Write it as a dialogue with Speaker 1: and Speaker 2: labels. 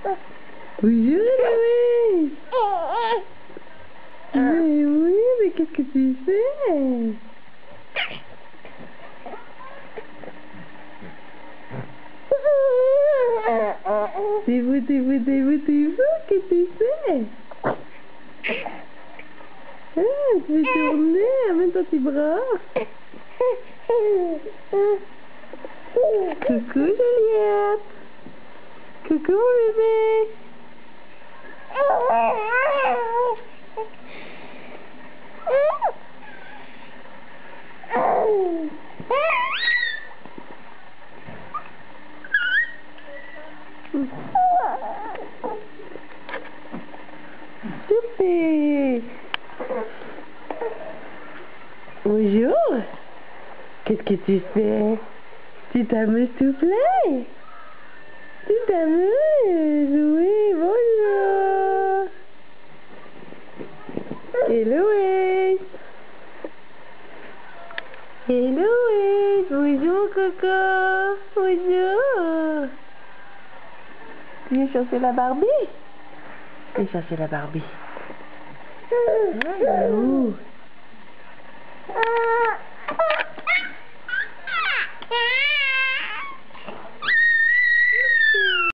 Speaker 1: Bonjour Héloïse. Mais oui, mais qu'est-ce que tu fais? T'es beau, qu'est-ce que tu fais? Ah, tu veux tourner, amène ton petit bras. Coucou Juliette. Coucou mon bébé. Super. Bonjour. Qu'est-ce que tu fais? Tu t'amuses tout plein? Tu t'amuses? Oui, bonjour. Héloïse. Héloïse. Bonjour Coco. Bonjour. Tu viens chercher la Barbie? Viens chercher la Barbie. Ah, elle est où?